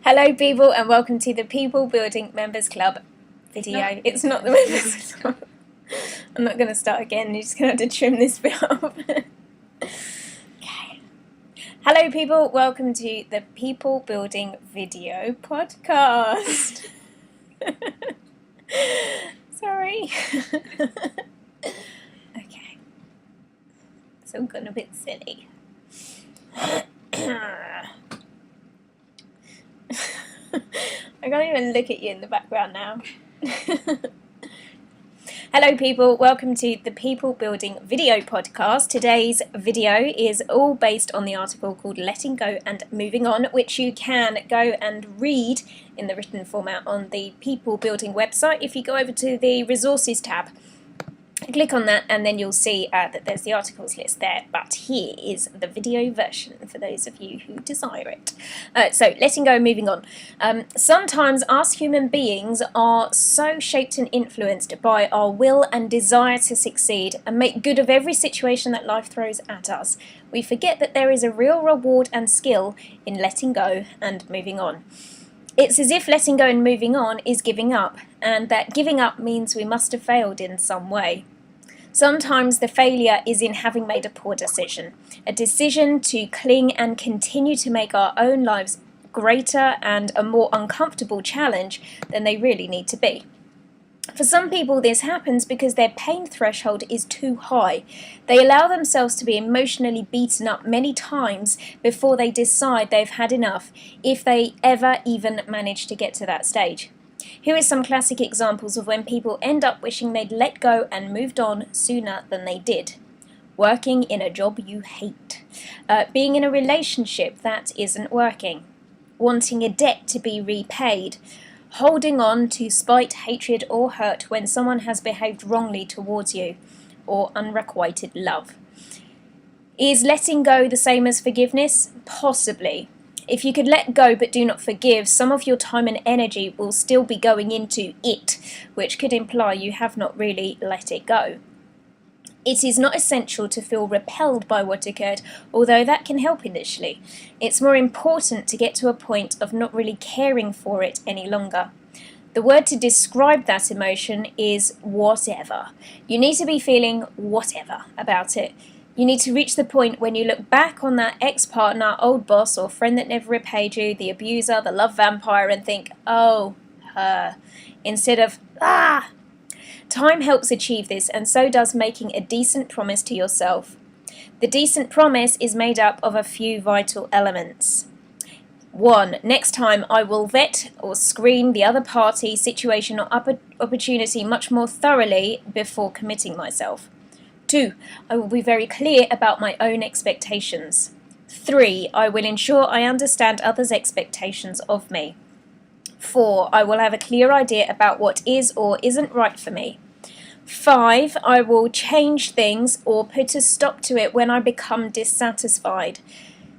Hello people and welcome to the People Building Members Club video. No, it's not the Members Club. I'm not going to start again, you're just going to have to trim this bit off. Okay. Hello people, welcome to the People Building video podcast. Sorry. Okay. It's all gone a bit silly. I can't even look at you in the background now. Hello people, welcome to the People Building video podcast. Today's video is all based on the article called Letting Go and Moving On, which you can go and read in the written format on the People Building website. If you go over to the resources tab, click on that and then you'll see that there's the articles list there, but here is the video version for those of you who desire it. So letting go and moving on. Sometimes us human beings are so shaped and influenced by our will and desire to succeed and make good of every situation that life throws at us, we forget that there is a real reward and skill in letting go and moving on. It's as if letting go and moving on is giving up, and that giving up means we must have failed in some way. Sometimes the failure is in having made a poor decision, a decision to cling and continue to make our own lives greater and a more uncomfortable challenge than they really need to be. For some people, this happens because their pain threshold is too high. They allow themselves to be emotionally beaten up many times before they decide they've had enough, if they ever even manage to get to that stage. Here are some classic examples of when people end up wishing they'd let go and moved on sooner than they did. Working in a job you hate. Being in a relationship that isn't working. Wanting a debt to be repaid. Holding on to spite, hatred or hurt when someone has behaved wrongly towards you, or unrequited love. Is letting go the same as forgiveness? Possibly. If you could let go but do not forgive, some of your time and energy will still be going into it, which could imply you have not really let it go. It is not essential to feel repelled by what occurred, although that can help initially. It's more important to get to a point of not really caring for it any longer. The word to describe that emotion is whatever. You need to be feeling whatever about it. You need to reach the point when you look back on that ex-partner, old boss, or friend that never repaid you, the abuser, the love vampire, and think, oh, her, instead of, ah. Time helps achieve this, and so does making a decent promise to yourself. The decent promise is made up of a few vital elements. 1. Next time I will vet or screen the other party, situation or opportunity much more thoroughly before committing myself. 2. I will be very clear about my own expectations. 3. I will ensure I understand others' expectations of me. 4. I will have a clear idea about what is or isn't right for me. 5. I will change things or put a stop to it when I become dissatisfied.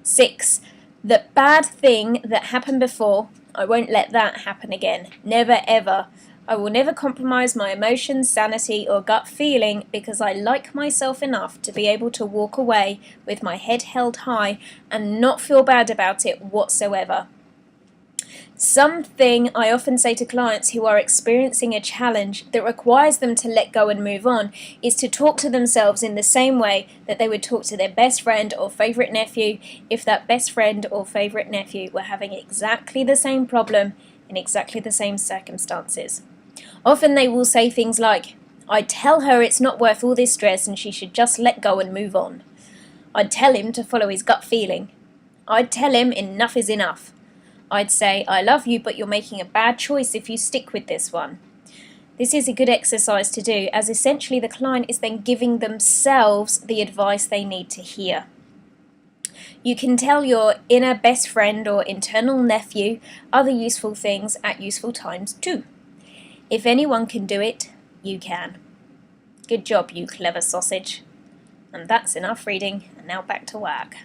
6. The bad thing that happened before, I won't let that happen again. Never ever. I will never compromise my emotions, sanity or gut feeling because I like myself enough to be able to walk away with my head held high and not feel bad about it whatsoever. Something I often say to clients who are experiencing a challenge that requires them to let go and move on is to talk to themselves in the same way that they would talk to their best friend or favourite nephew if that best friend or favourite nephew were having exactly the same problem in exactly the same circumstances. Often they will say things like, I'd tell her it's not worth all this stress and she should just let go and move on. I'd tell him to follow his gut feeling. I'd tell him enough is enough. I'd say, I love you, but you're making a bad choice if you stick with this one. This is a good exercise to do, as essentially the client is then giving themselves the advice they need to hear. You can tell your inner best friend or internal nephew other useful things at useful times too. If anyone can do it, you can. Good job, you clever sausage. And that's enough reading, and now back to work.